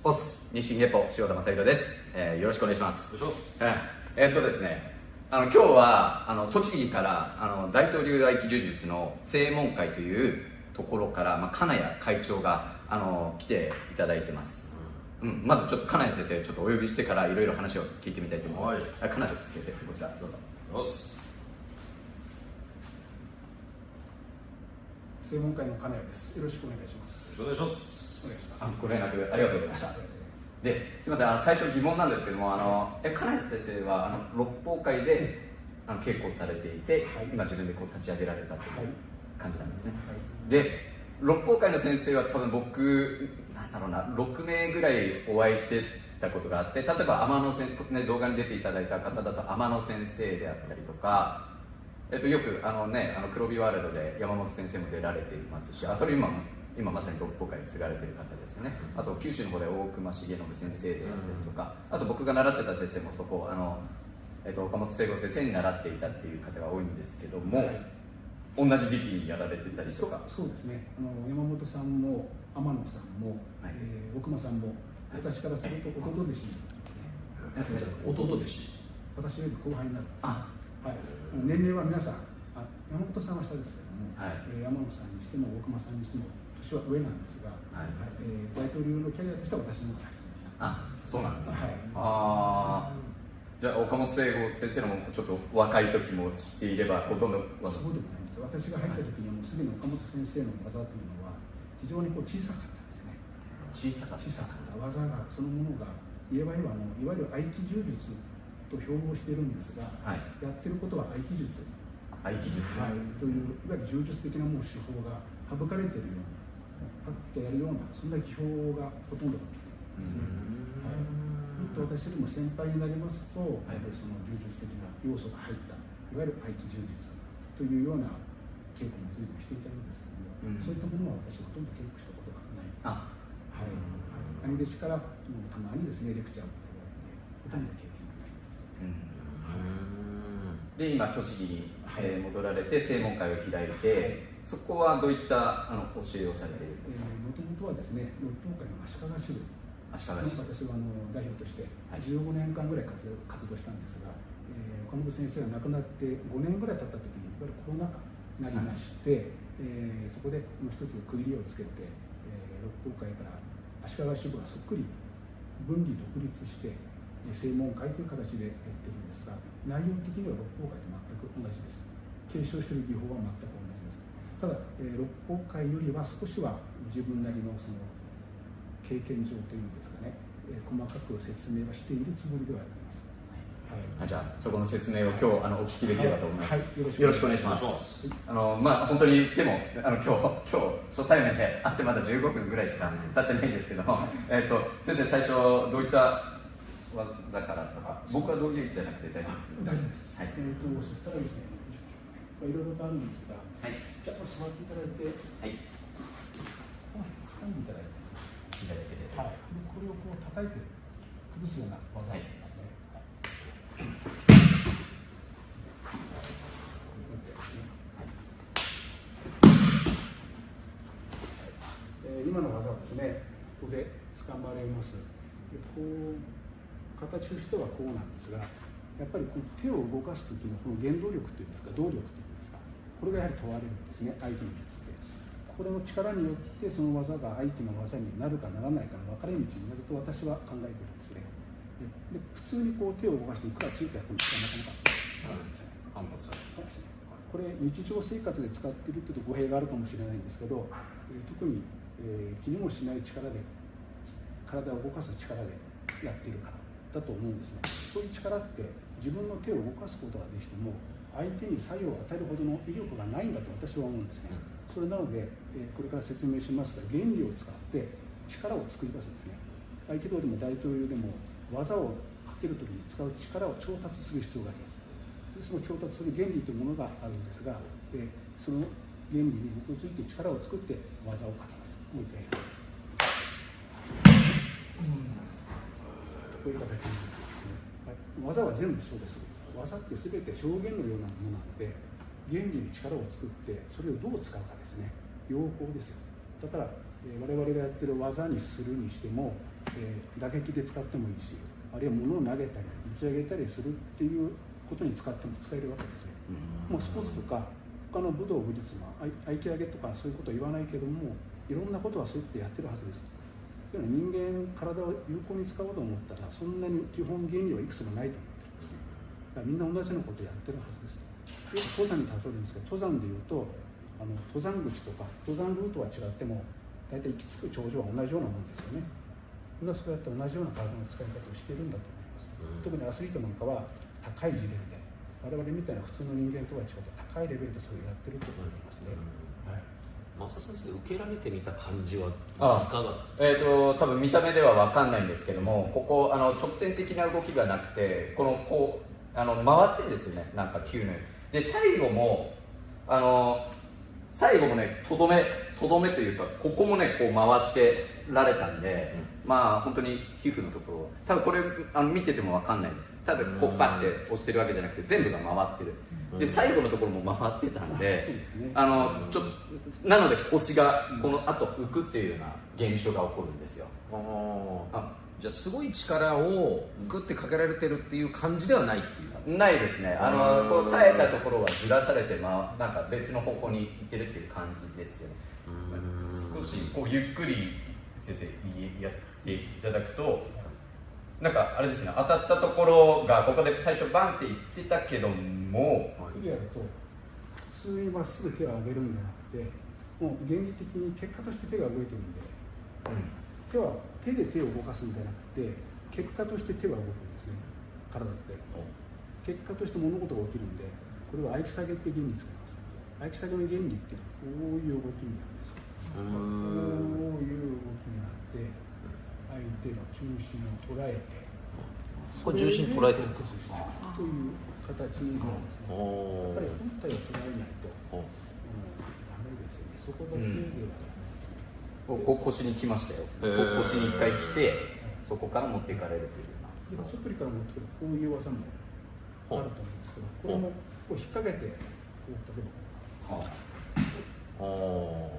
ボス日進月歩塩田正宏です、よろしくお願いします。ですね、今日は栃木から大東流合気柔術の正門会というところから、金谷会長が来ていただいてます。まずちょっと金谷先生ちょっとお呼びしてからいろいろ話を聞いてみたいと思います。金谷先生、こちらどうぞ。正門会の金谷です。よろしくお願いします。よろしくお願いします。ご連絡ありがとうございました。で、すみません、最初疑問なんですけども、金谷先生は六法会で稽古されていて、今自分でこう立ち上げられたという感じなんですね。で、六法会の先生は多分僕なんだろうな、6名ぐらいお会いしてたことがあって、例えば天野先生、動画に出ていただいた方だと天野先生であったりとか、よく黒帯ワールドで山本先生も出られていますし、それ今まさに六法会に継がれている方ですよね。あと九州の方で大隈重信先生であったりとか、あと僕が習ってた先生もそこ岡本聖吾先生に習っていたっていう方が多いんですけども、同じ時期にやられてたりとか。そうですね、山本さんも天野さんも、大隈さんも私からすると弟弟子ですね。弟弟子、私より後輩になるんです。年齢は皆さん、山本さんは下ですけども、天野さんにしても大隈さんにしても年は上なんですが、大統領のキャリアとしては私の方がそうなんですね。じゃあ岡本聖吾先生のもちょっと若い時も知っていればほとんど。そうでもないんです。私が入った時にはもうすでに岡本先生の技というのは非常に小さかったですね。小さかった技がそのものがいわゆる合気柔術と標榜しているんですが、やってることは合気術といういわゆる柔術的なもう手法が省かれているような、パッとやるような、そんな技法がほとんどだったんですね。私よりも先輩になりますと、やはりその柔術的な要素が入ったいわゆる合気柔術というような稽古も随分していたんですけども、そういったものは私はほとんど稽古したことがないんです。兄弟子からたまにですねレクチャーをいただいて、ほとんど経験がないんです。で、今栃木に戻られて正門会を開いて、そこはどういった教えをされているんですか？もともとはですね、六法会の足利支部、私は代表として15年間ぐらい活動したんですが、岡本先生が亡くなって5年ぐらい経った時にいわゆるコロナ禍になりまして、そこで一つ区切りをつけて、六法会から足利支部がそっくり分離独立して正門会という形でやってるんですが、内容的には六法会と全く同じです。継承している技法は全く同じです。ただ、六法会よりは少しは自分なりのその経験上というんですかね、細かく説明はしているつもりではあります。じゃあそこの説明を今日お聞きできればと思います。よろしくお願いします。本当にでも今日初対面で会ってまだ15分ぐらいしか経ってないんですけども、先生最初どういった技からとか、僕はどういうじゃなくて大丈夫ですか？大丈夫です。そしたらですね、いろいろとあるんですが、じゃあ座っていただいて、掴んでいただいて、これをこう叩いて崩すような技ですね。今の技はですね、ここで掴まれます。こう形としてはこうなんですが、やっぱりこの手を動かす時のこの原動力というんですか、動力というんですか、これがやはり問われるんですね、合気の術で。これの力によってその技が合気の技になるかならないかの分かれ道になると私は考えているんですね。で普通にこう手を動かしていくらついてやってもなかなかですね。これ日常生活で使っているというと語弊があるかもしれないんですけど、特に、気にもしない力で体を動かす力でやっているからだと思うんですね。そういう力って自分の手を動かすことができても相手に作用を与えるほどの威力がないんだと私は思うんですね。それなので、これから説明しますが、原理を使って力を作り出すんですね。合気道でも大統領でも技をかけるときに使う力を調達する必要があります。でその調達する原理というものがあるんですが、その原理に基づいて力を作って技をかけます。もう一回やります。こういう形になりますね。技は全部そうです。技って全て表現のようなものなので、原理に力を作ってそれをどう使うかですね。用法ですよ。だから、我々がやってる技にするにしても、打撃で使ってもいいし、あるいは物を投げたり打ち上げたりするっていうことに使っても使えるわけですね。もうスポーツとか他の武道武術の合気上げとかそういうことは言わないけども、いろんなことはそうやってやってるはずです。というのは人間体を有効に使おうと思ったらそんなに基本原理はいくつもないと思ってるんですね。だからみんな同じようなことをやってるはずです。登山に例えるんですけど、登山でいうと登山口とか登山ルートは違っても大体行き着く頂上は同じようなもんですよね。みんなそうやって同じような体の使い方をしているんだと思います。特にアスリートなんかは高い次元で我々みたいな普通の人間とは違って高いレベルでそれをやってると思いますね。はい。増田先生、受けられてみた感じはいかが？多分見た目では分かんないんですけども、ここ直線的な動きがなくて、こう回ってるんですよね、なんか9年で、最後もね、とどめというか、ここもねこう回してられたんで、まあ本当に皮膚のところ、多分これ見てても分かんないです。ただこうパッて押してるわけじゃなくて全部が回ってる。で最後のところも回ってたんで、なので腰がこの後浮くっていうような現象が起こるんですよ。じゃあすごい力をグッてかけられてるっていう感じではないっていう？ないですね。こう耐えたところはずらされて、なんか別の方向に行ってるっていう感じですよね。少しこうゆっくり先生やっていただくと、なんかあれですね、当たったところがここで最初バンって言ってたけども、クリアだと普通にまっすぐ手を上げるんじゃなくて、もう原理的に結果として手が動いてるんで、手で手を動かすんじゃなくて結果として手は動くんですね。体って結果として物事が起きるんで、これは合気下げって原理使います。合気下げの原理ってこういう動きになるんです。こういう動きになって相手の重心を捉えて、これ重心捉えてるという形になるんですね。やっぱり本体を捉えないとダメですよね。そこだけでは腰に来ましたよ。腰に一回来て、そこから持っていかれるというような。そこから持ってくるこういう技もあると思うんですけど、これもこう引っ掛けてこう例えばこ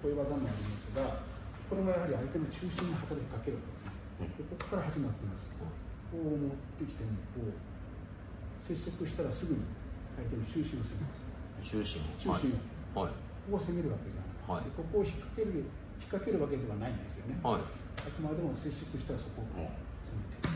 ういう技もありますが、これもやはり相手の中心に働きかけるわけですね。ここから始まっています。こう持ってきてもこう接触したらすぐに相手の中心を攻めます。中心を、ここを攻めるわけじゃなくて、ここを引っ掛けるわけではないんですよね。あくまでも接触したらそこを攻めて、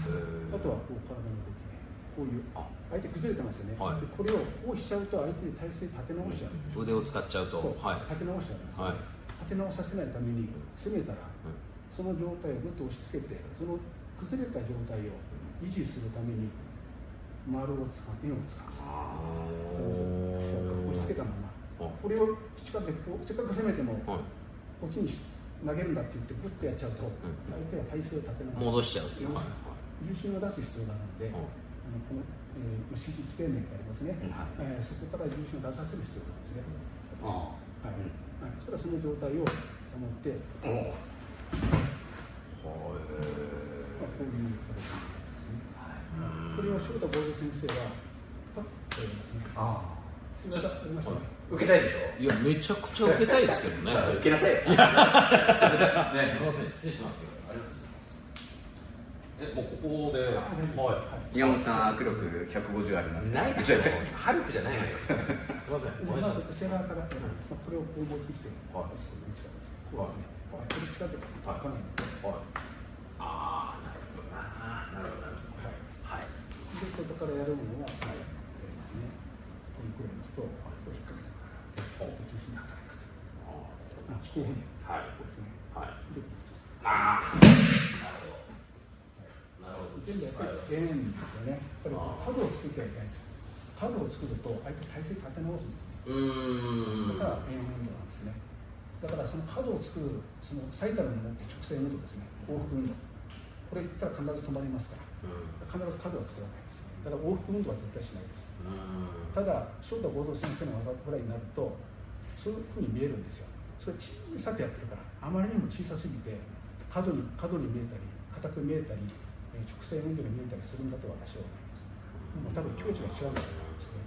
あとはこう体の動きでこういう相手崩れてますよね。でこれをこうしちゃうと相手で体勢立て直しちゃう。腕を使っちゃうと立て直しちゃうんですよ。立て直させないために攻めたら、その状態をぐっと押し付けて、その崩れた状態を維持するために丸を使う、円を使うんですよ。押し付けたままこれを近くでせっかく攻めても、こっちに投げるんだって言ってグッとやっちゃうと、相手は体勢を立て直戻しちゃうっていう、重心を出す必要があるので、この支持基底面ってありますね、そこから重心を出させる必要があるんですね。それはその状態を保って、こういう形になりますね。これを柴田剛三先生はパッとやりますね。やりましたね。受けたいでしょ。いや、めちゃくちゃ受けたいですけどね。受けなさいよ。すみません、失礼しますよ。ありがとうございます。もうここで、岩本さん握力150あります。ないでしょ。ハルクじゃないのよ。すみません。まず背中からこれをこう持ってきて、こうですね。これ近くでかなり。ああ、なるほどな。なるほど。はい。で外からやるのは、これですね。これくらいですと、引っ掛けて。中心に働きかける。こういうふうに。こうですね。なるほど。全部やっぱり円ですよね。やっぱり角を作ってはいけないんですよ。角を作ると相手体勢立て直すんですね。だから円運動なんですね。だからその角を作るその最たるものって直線運動ですね。往復運動。これ言ったら必ず止まりますから。必ず角は作らないです。だから往復運動は絶対しないです。ただ翔太合同先生の技ぐらいになるとそういうふうに見えるんですよ。それ小さくやってるからあまりにも小さすぎて角に見えたり硬く見えたり直線運動に見えたりするんだと私は思います。多分境地が違うんだと思いますね。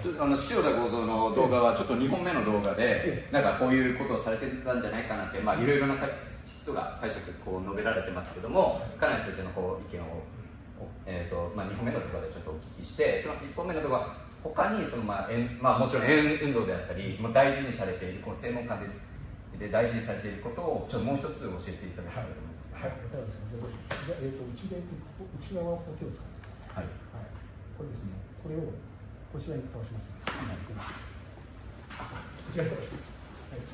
塩田剛三の動画はちょっと2本目の動画でなんかこういうことをされてたんじゃないかなって、いろいろな質人が解釈こう述べられてますけども、金谷先生のこう意見を、2本目のところでちょっとお聞きして、その1本目のところは他にその、もちろん円運動であったり、大事にされているこの正門間で大事にされていることをちょっともう一つ教えていただきたいと思います。はい、わかりました。内側を手を使ってください。はい。これですね。これをこちらに倒します。こちらに倒します。はい。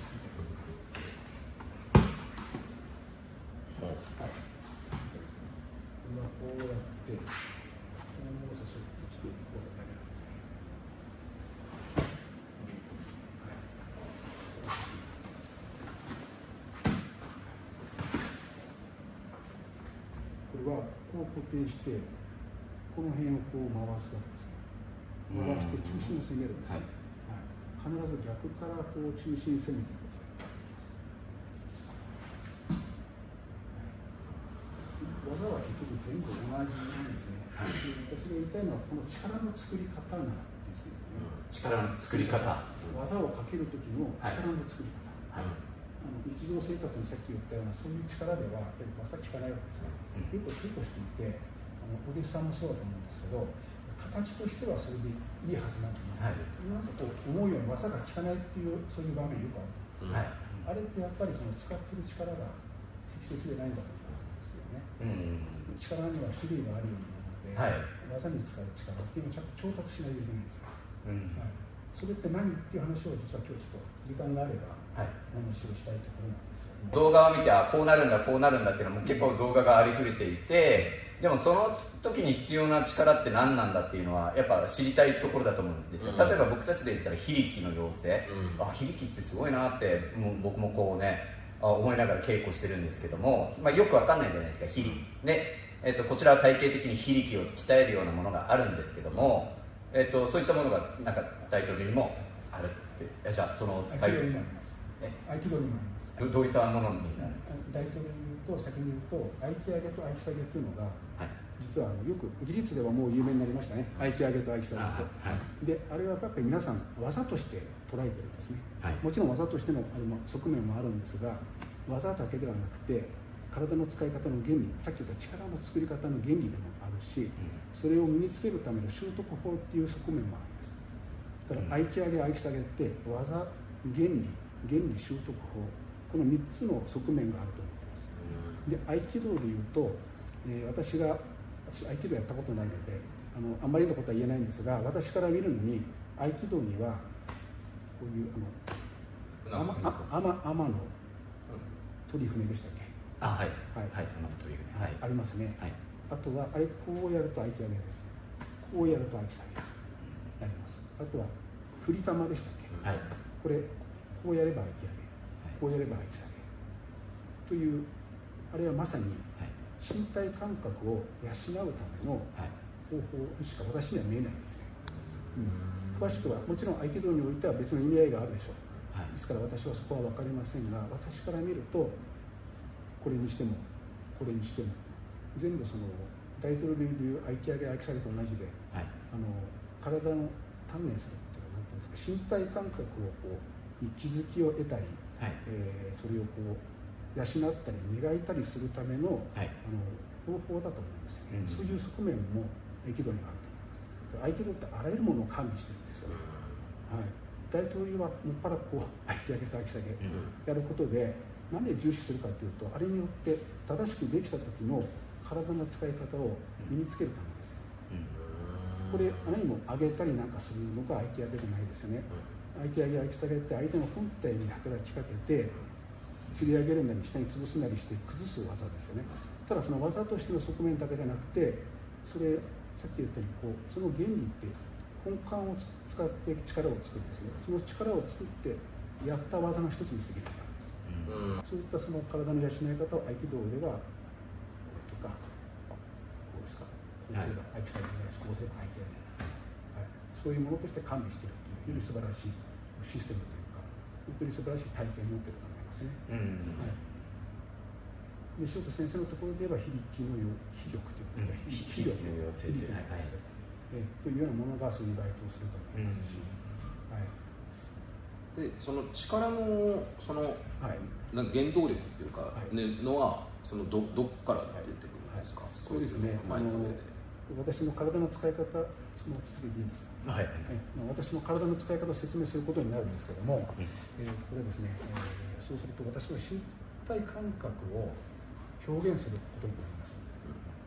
今こうやって、その物差しを来てこうだけなんですね。これはこう固定して、この辺をこう回すわけですね。回して中心を攻めるんですね。必ず逆からこう中心攻めていく。技は結局全部同じなんですね。私が言いたいのはこの力の作り方なんですよね。力の作り方。技をかける時の力の作り方。日常生活にさっき言ったようなそういう力ではやっぱり技効かないわけですね。よく稽古していて、お弟子さんもそうだと思うんですけど、形としてはそれでいいはずなのに、なんかこう思うように技が効かないっていうそういう場面よくあるんです。あれってやっぱりその使ってる力が適切でないんだと思うんですよね。力には種類があるようなので、技に使う力っていうのをちゃんと調達しないといけないんですよ。それって何っていう話を実は今日ちょっと時間があればお話をしたいところなんですけども、動画を見てこうなるんだこうなるんだっていうのも結構動画がありふれていて、でもその時に必要な力って何なんだっていうのはやっぱ知りたいところだと思うんですよ。例えば僕たちで言ったら非力の要請、非力ってすごいなって僕もこうね思いながら稽古してるんですけども、よくわかんないじゃないですか、非力で、こちらは体系的に非力を鍛えるようなものがあるんですけども、そういったものがなんか大統領にもあるって、じゃあその使い合気道にもあります。どういったものになるんですか。大統領に言うと、先に言うと合気上げと合気下げっていうのが、実はよく技術ではもう有名になりましたね。合気上げと合気下げと、であれはやっぱり皆さん技として捉えてるんですね。もちろん技としての側面もあるんですが、技だけではなくて体の使い方の原理、さっき言った力の作り方の原理でもあるし、それを身につけるための習得法っていう側面もあるんです。だから合気上げ合気下げって技、原理習得法、この3つの側面があると思ってます。で合気道でいうと、私合気道やったことないのであんまりのことは言えないんですが、私から見るのに合気道にはこういう天の鳥船でしたっけ。天の鳥船、ありますね。あとはあれこうやると合気上げです。こうやると合気下げになります。あとは振り玉でしたっけ。これこうやれば合気上げ、こうやれば合気下げという、あれはまさに身体感覚を養うための方法にしか私には見えないんですね。詳しくはもちろん合気道においては別の意味合いがあるでしょう。ですから私はそこは分かりませんが、私から見るとこれにしてもこれにしても全部その大統領でいう合気上げ合気下げと同じで、体の鍛錬するっていうのは何ていうんですか、身体感覚をこうに気づきを得たり、それをこう養ったり磨いたりするための、方法だと思うんですよ。そういう側面も合気道にはあると思います。合気道ってあらゆるものを完備してるんですよ。大統領はもっぱらこう合気上げと合気下げやることで、なんで重視するかというと、あれによって正しくできた時の体の使い方を身につけるためですよ。これ何も上げたりなんかするのが合気上げじゃないですよね。合気上げ合気下げって相手の本体に働きかけて吊り上げるなり下に潰すなりして崩す技ですよね。ただその技としての側面だけじゃなくて、それさっき言ったようにその原理って根幹を使って力を作るんですね。その力を作ってやった技の一つに過ぎないからです。そういったその体の養い方を合気道ではこうとかこうですか、こうすれば合気下げないし、こうすれば合気上げない、そういうものとして完備しているという素晴らしいシステムというか、本当に素晴らしい体験を持っていると思いますね。で塩田先生のところで言えば非力の非力というんですか、非力の要請というようなものがそれに該当すると思いますし、でその力のその、はい、なんか原動力っていうか、はいね、のはそのどっから出てくるんですか、そうですね、踏まえた上で。私の体の使い方、その続きでいいですか、はい、私の体の使い方を説明することになるんですけども、これですね、そうすると私の身体感覚を表現することになります。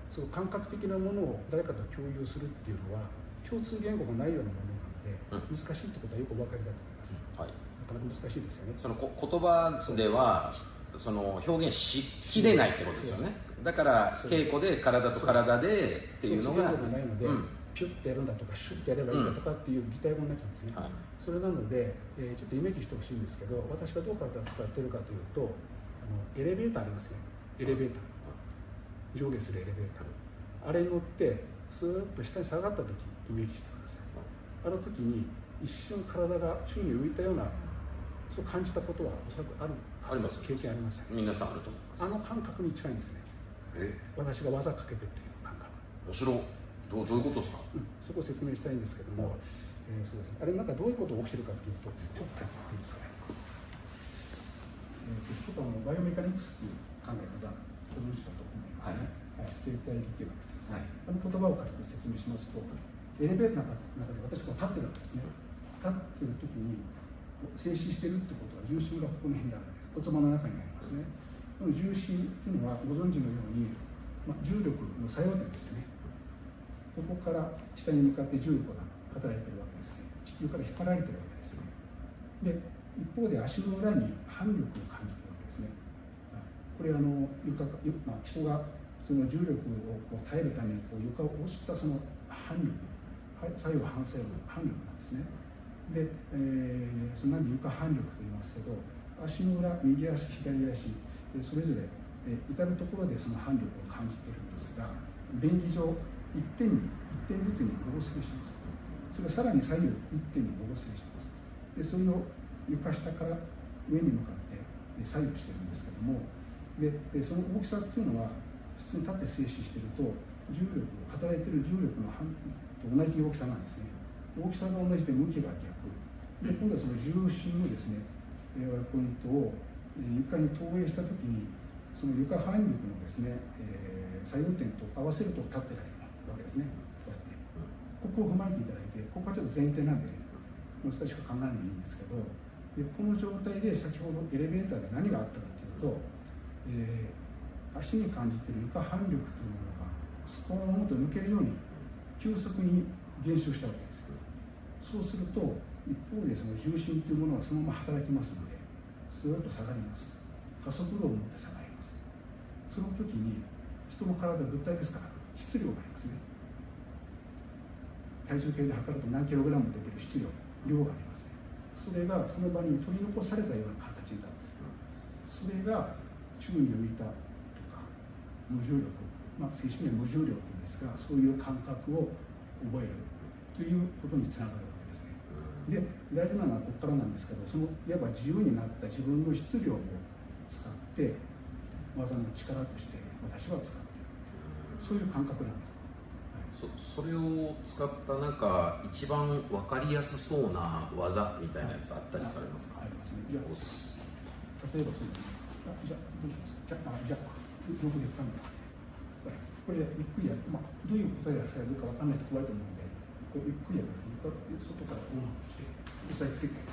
その感覚的なものを誰かと共有するっていうのは共通言語がないようなものなので、難しいってことはよくお分かりだと思います、はい、なかなか難しいですよね。その言葉ではその表現しきれないってことですよね。だから稽古で体と体でっていうのがないので、ピュッてやるんだとかシュッてやればいいんだとかっていう擬態語になっちゃうんですね、はい、それなので、ちょっとイメージしてほしいんですけど、私がどう体を使っているかというと、エレベーターありますね、エレベーター、上下するエレベーター、あれに乗ってスーッと下に下がった時イメージしてください。あの時に一瞬体が宙に浮いたような、そう感じたことはおそらくあります。経験ありますよね。皆さんあると思います。あの感覚に近いんですね。私が技かけてるという感覚。面白い。どういうことですか、そこを説明したいんですけども、そうですね、あれなんかどういうことが起きてるかというと、ちょっとやっていいですかね。ちょっとバイオメカニクスという考え方、ご存知かと思いますね。はい、生態力学という、はい、あの言葉を借りて説明しますと、エレベーターの中で私が立ってるわけですね。立ってる時に静止してるってことは重心がここの辺にあるんです。骨盤の中にありますね。この重心っていうのはご存知のように、重力の作用点ですね。ここから下に向かって重力が働いているわけですね。地球から引っ張られているわけですね。で、一方で足の裏に反力を感じているわけですね。これ人がその重力を耐えるために床を押したその反力、作用反作用の反力なんですね。で、そのなんで床反力と言いますけど、足の裏、右足、左足、それぞれ至るところでその反力を感じているんですが、便宜上一点ずつに合成します。それをさらに左右一点に合成します。でそれを床下から上に向かって左右しているんですけども、でその大きさっていうのは普通に立って静止していると働いている重力の反と同じ大きさなんですね。大きさが同じで向きが逆で、今度はその重心のですねポイントを床に投影したときに、その床反力のですね、作用点と合わせると立ってられるわけですね。こうやってここを踏まえていただいて、ここはちょっと前提なんで、難しく考えないでいいんですけど、でこの状態で先ほどエレベーターで何があったかというと、足に感じている床反力というものがスコーンと抜けるように急速に減少したわけです。そうすると一方でその重心というものはそのまま働きますので、スーッと下がります。加速度を持って下がります。その時に人の体、物体ですから質量がありますね。体重計で測ると何キログラム出てる質量がありますね。それがその場に取り残されたような形になるんです。それが宙に浮いたとか無重力、正式には無重量というんですが、そういう感覚を覚えるということにつながるわけですね。で、大事なのはここからなんですけど、そのいわば自由になった自分の質量を使って技の力として私は使っている、そういう感覚なんです。それを使ったなんか一番分かりやすそうな技みたいなやつあったりされますか？ありますね。じゃあ例えばそうですね。じゃあどうしますか？じゃあどこですかね。これゆっくりやる。どういう答えがされるか分かんないと怖いと思うので、こうゆっくりやる。外から来て押さえつけて。は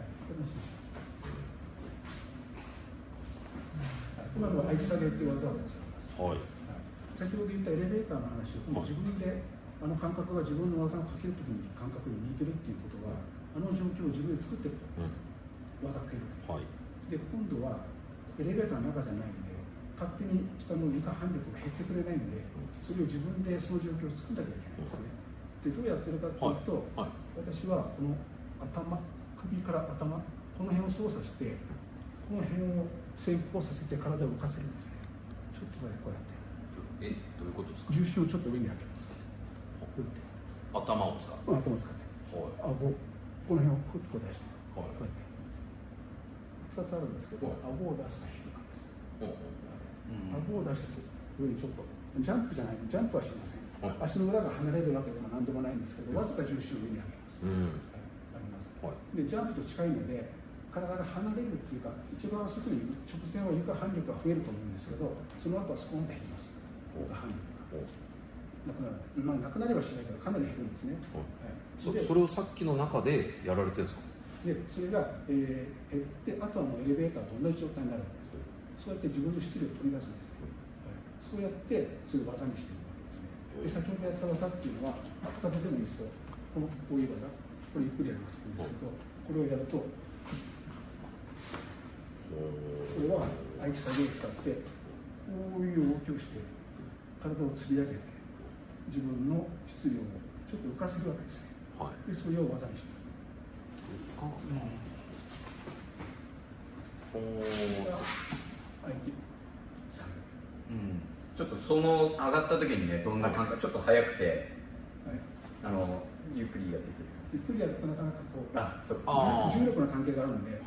い。これもそうします。今のは愛されっていう技を使います。はい。先ほど言ったエレベーターの話を自分で感覚が自分の技をかけるときに感覚に似てるっていうことは、あの状況を自分で作ってると思います、技かけるとき、はい、で今度はエレベーターの中じゃないんで勝手に下の床反力が減ってくれないんで、それを自分でその状況を作んなきゃいけないんですね。でどうやってるかというと、はいはい、私はこの首から頭、この辺を操作してこの辺を先行させて体を浮かせるんですね。ちょっとだけこうやってどういうことですか？重心をちょっと上に上げます。頭を使って。頭を使って。はい。顎、この辺をクッと出して。はい。こうやって。2つあるんですけど、顎を出すか引くかです。顎を出したと上にちょっとジャンプじゃない、ジャンプはしません。足の裏が離れるわけでも何でもないんですけど、わずか重心を上に上げます。はい。あります。でジャンプと近いので体が離れるっていうか、一番外に直線は床反力が増えると思うんですけど、その後はスコーンと減ります、床反力が。なくなればしないけどかなり減るんですね。それをさっきの中でやられてるんですか？でそれが、減ってあとはもうエレベーターと同じ状態になるわけです。そうやって自分の質量を取り出すんですよ、そうやってそれを技にしているわけですね。で先ほどやった技っていうのは片手でもいいですよ。こういう技、これゆっくりやるんですけど、これをやるとこれは合気作業を使ってこういう動きをして体を吊り上げて自分の質量をちょっと浮かせるわけですね。でそれを技にしている。ちょっとその上がった時にね、どんな感覚、ちょっと速くて、ゆっくりやっていく。ゆっくりやるとなかなかこう重力の関係があるんで、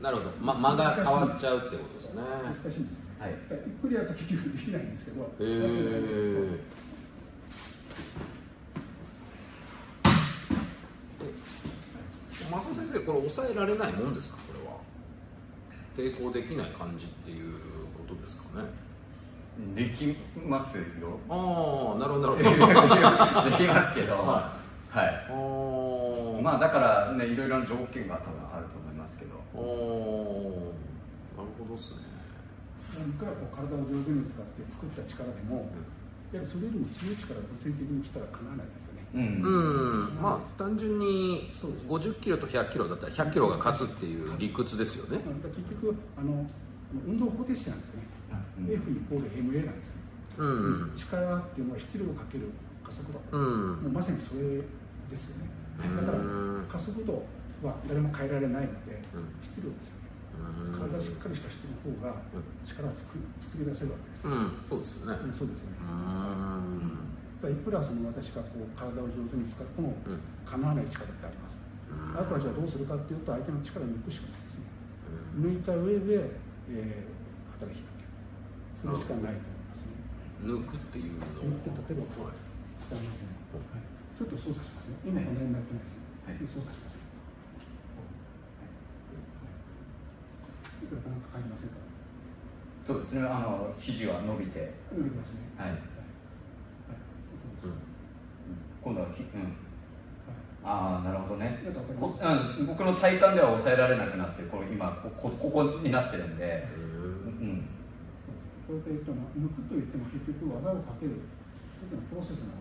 なるほど、間が変わっちゃうってことですね。難しいんですね。ゆっくりやると結局できないんですけど。増田先生、これ抑えられないもんですか？これは抵抗できない感じっていうことですかね？できますよ。ああ、なるほどなるほど。できますけど、まあだからね、いろいろな条件が多分あると思いますけど。なるほどですね。いくらこう体を上手に使って作った力でも、やはりそれよりも強い力が物理的に来たらかなわないですよね。まあ単純に50キロと100キロだったら100キロが勝つっていう理屈ですよね。結局運動方程式なんですよね。F イコール MA なんですよ。力っていうのは質量をかける加速度、もうまさにそれですよね。だから加速度は誰も変えられないので、質量ですよね。体がしっかりした人の方が力を作り出せるわけです。そうですよね。そうですよね。いくら私がこう体を上手に使ってもかなわない力ってあります。あとはじゃあどうするかっていうと、相手の力を抜くしかないですね。抜いた上で、働きかける。それしかないと思いますね。抜くっていうのを抜いて例えばこう使いますね。ちょっと操作しますね。今この辺になってないですね。操作します。いくらかなんか感じませんか？そうですね。肘は伸びて。伸びてますね。今度はなるほほどね。僕の体感では抑えられなくなって、今ここになってるんで。これで抜くといっても結局技をかける一つのプロセスの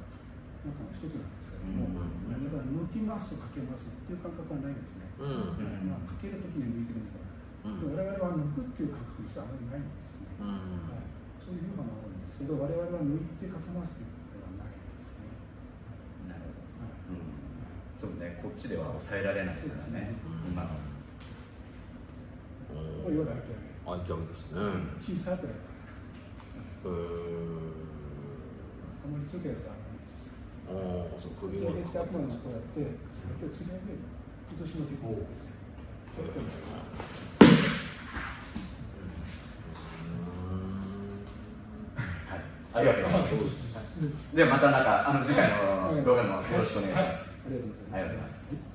中の一つなんですけども、だから抜きますかけますっていう感覚はないんですね。かけるときに抜いてるみたいな。我々は抜くっていう感覚実はあまりないんですね。そういう流派もあるんですけど、我々は抜いてかけますっていうことではないんですね。なるほど。そうね、こっちでは抑えられないからね。今の。これは大体合気上げですね。小さくやった。あまり強くやるとそう、首が上げて、あとはこうやって、釣り上げる。崩しのテクニックですね。ありがとうございます。ではまた次回の動画もよろしくお願いします。ありがとうございます。